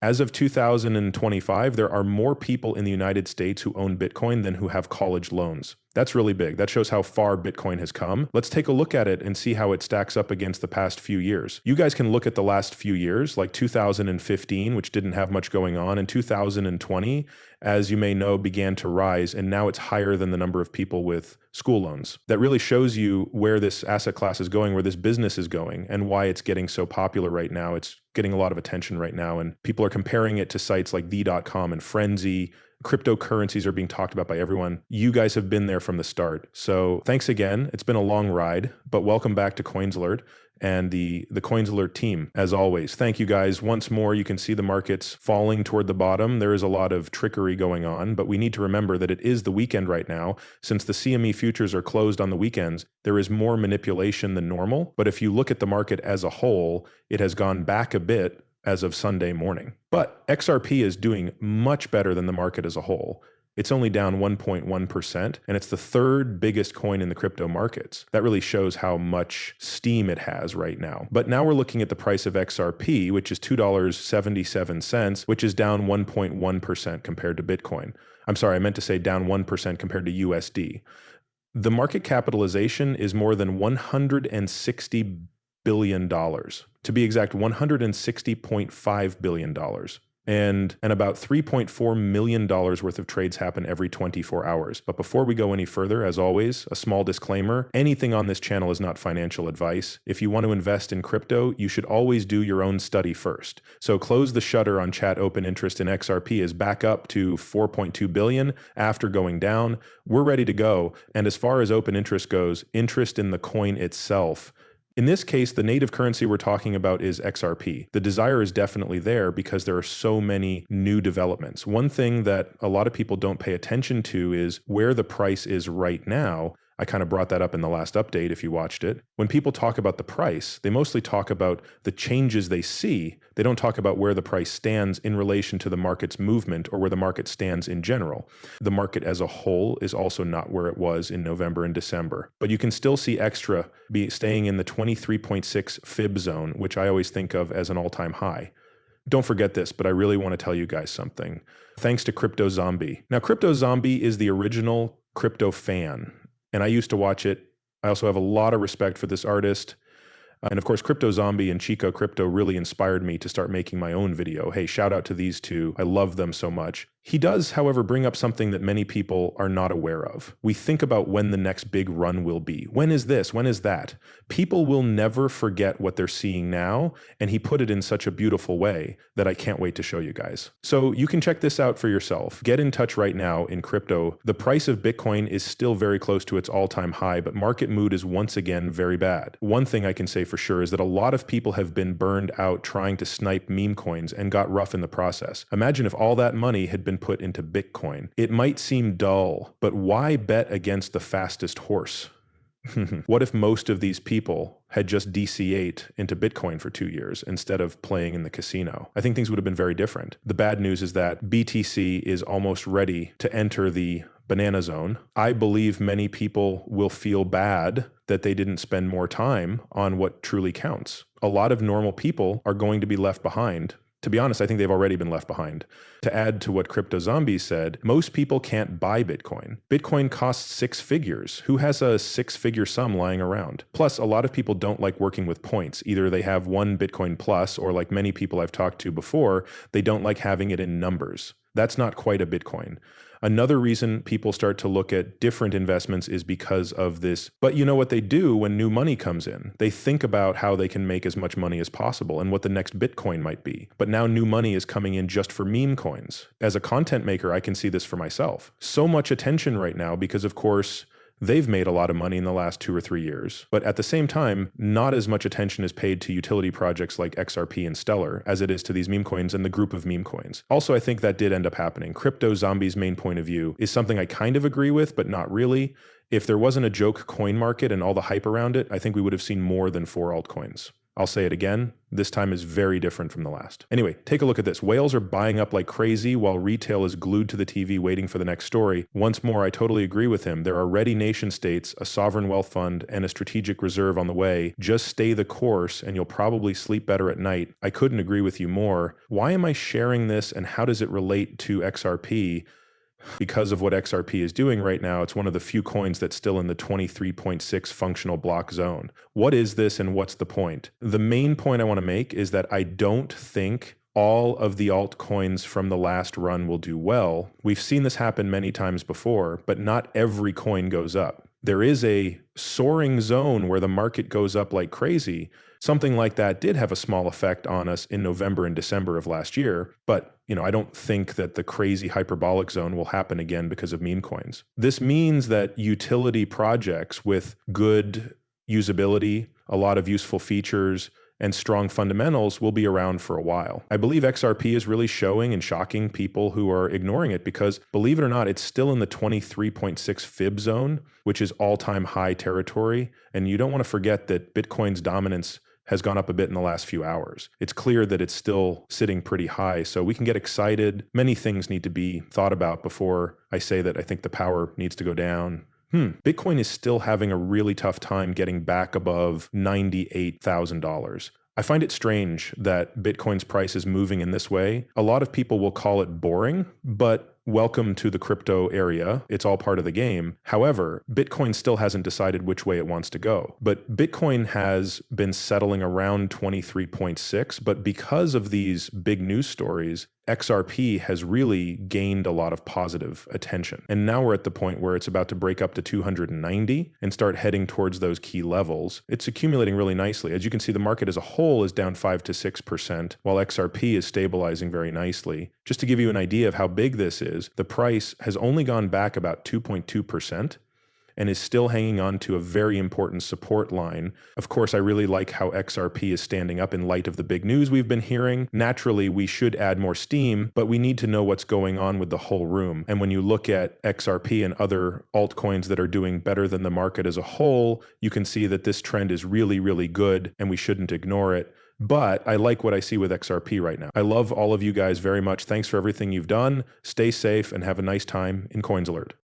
As of 2025, there are more people in the United States who own Bitcoin than who have college loans. That's really big. That shows how far Bitcoin has come. Let's take a look at it and see how it stacks up against the past few years. You guys can look at the last few years, like 2015, which didn't have much going on, and 2020, as you may know, began to rise, and now it's higher than the number of people with school loans. That really shows you where this asset class is going, where this business is going, and why it's getting so popular right now. It's getting a lot of attention right now, and people are comparing it to sites like the.com and Frenzy. Cryptocurrencies are being talked about by everyone. You guys have been there from the start. So thanks again. It's been a long ride, but welcome back to Coins Alert and the Coins Alert team, as always. Thank you guys. Once more, you can see the markets falling toward the bottom. There is a lot of trickery going on, but we need to remember that it is the weekend right now. Since the CME futures are closed on the weekends, there is more manipulation than normal. But if you look at the market as a whole, it has gone back a bit as of Sunday morning. But XRP is doing much better than the market as a whole. It's only down 1.1%, and it's the third biggest coin in the crypto markets. That really shows how much steam it has right now. But now we're looking at the price of XRP, which is $2.77, which is down 1.1% compared to Bitcoin. I'm sorry, I meant to say down 1% compared to USD. The market capitalization is more than $160 billion. To be exact, $160.5 billion. And about $3.4 million worth of trades happen every 24 hours. But before we go any further, as always, a small disclaimer, anything on this channel is not financial advice. If you want to invest in crypto, you should always do your own study first. So close the shutter on chat. Open interest in XRP is back up to 4.2 billion after going down. We're ready to go. And as far as open interest goes, interest in the coin itself, in this case, the native currency we're talking about is XRP. The desire is definitely there because there are so many new developments. One thing that a lot of people don't pay attention to is where the price is right now. I kind of brought that up in the last update if you watched it. When people talk about the price, they mostly talk about the changes they see. They don't talk about where the price stands in relation to the market's movement or where the market stands in general. The market as a whole is also not where it was in November and December. But you can still see XTRA staying in the 23.6 fib zone, which I always think of as an all-time high. Don't forget this, but I really want to tell you guys something. Thanks to Crypto Zombie. Now, Crypto Zombie is the original crypto fan, and I used to watch it. I also have a lot of respect for this artist. And of course, Crypto Zombie and Chico Crypto really inspired me to start making my own video. Hey, shout out to these two. I love them so much. He does, however, bring up something that many people are not aware of. We think about when the next big run will be. When is this? When is that? People will never forget what they're seeing now, and he put it in such a beautiful way that I can't wait to show you guys. So you can check this out for yourself. Get in touch right now in crypto. The price of Bitcoin is still very close to its all-time high, but market mood is once again very bad. One thing I can say for sure is that a lot of people have been burned out trying to snipe meme coins and got rough in the process. Imagine if all that money had been put into Bitcoin. It might seem dull, but why bet against the fastest horse? What if most of these people had just DCA'd into Bitcoin for 2 years instead of playing in the casino? I think things would have been very different. The bad news is that BTC is almost ready to enter the banana zone. I believe many people will feel bad that they didn't spend more time on what truly counts. A lot of normal people are going to be left behind. To be honest, I think they've already been left behind. To add to what Crypto Zombie said, most people can't buy Bitcoin. Bitcoin costs 6 figures. Who has a 6-figure sum lying around? Plus, a lot of people don't like working with points. Either they have one Bitcoin plus, or like many people I've talked to before, they don't like having it in numbers. That's not quite a Bitcoin. Another reason people start to look at different investments is because of this. But you know what they do when new money comes in? They think about how they can make as much money as possible and what the next Bitcoin might be. But now new money is coming in just for meme coins. As a content maker, I can see this for myself. So much attention right now because, of course, they've made a lot of money in the last 2 or 3 years, but at the same time, not as much attention is paid to utility projects like XRP and Stellar as it is to these meme coins and the group of meme coins. Also, I think that did end up happening. Crypto Zombie's main point of view is something I kind of agree with, but not really. If there wasn't a joke coin market and all the hype around it, I think we would have seen more than 4 altcoins. I'll say it again, this time is very different from the last. Anyway, take a look at this. Whales are buying up like crazy while retail is glued to the TV waiting for the next story. Once more, I totally agree with him. There are ready nation states, a sovereign wealth fund, and a strategic reserve on the way. Just stay the course and you'll probably sleep better at night. I couldn't agree with you more. Why am I sharing this and how does it relate to XRP? Because of what XRP is doing right now, it's one of the few coins that's still in the 23.6 functional block zone. What is this and what's the point? The main point I want to make is that I don't think all of the altcoins from the last run will do well. We've seen this happen many times before, but not every coin goes up. There is a soaring zone where the market goes up like crazy. Something like that did have a small effect on us in November and December of last year, but I don't think that the crazy hyperbolic zone will happen again because of meme coins. This means that utility projects with good usability, a lot of useful features, and strong fundamentals will be around for a while. I believe XRP is really showing and shocking people who are ignoring it because, believe it or not, it's still in the 23.6 fib zone, which is all-time high territory. And you don't want to forget that Bitcoin's dominance has gone up a bit in the last few hours. It's clear that it's still sitting pretty high, so we can get excited. Many things need to be thought about before I say that I think the power needs to go down. Bitcoin is still having a really tough time getting back above $98,000. I find it strange that Bitcoin's price is moving in this way. A lot of people will call it boring, but welcome to the crypto area. It's all part of the game. However, Bitcoin still hasn't decided which way it wants to go. But Bitcoin has been settling around 23.6, but because of these big news stories, XRP has really gained a lot of positive attention. And now we're at the point where it's about to break up to 290 and start heading towards those key levels. It's accumulating really nicely. As you can see, the market as a whole is down 5 to 6%, while XRP is stabilizing very nicely. Just to give you an idea of how big this is, the price has only gone back about 2.2%. and is still hanging on to a very important support line. Of course, I really like how XRP is standing up in light of the big news we've been hearing. Naturally, we should add more steam, but we need to know what's going on with the whole room. And when you look at XRP and other altcoins that are doing better than the market as a whole, you can see that this trend is really, really good and we shouldn't ignore it. But I like what I see with XRP right now. I love all of you guys very much. Thanks for everything you've done. Stay safe and have a nice time in Coins Alert.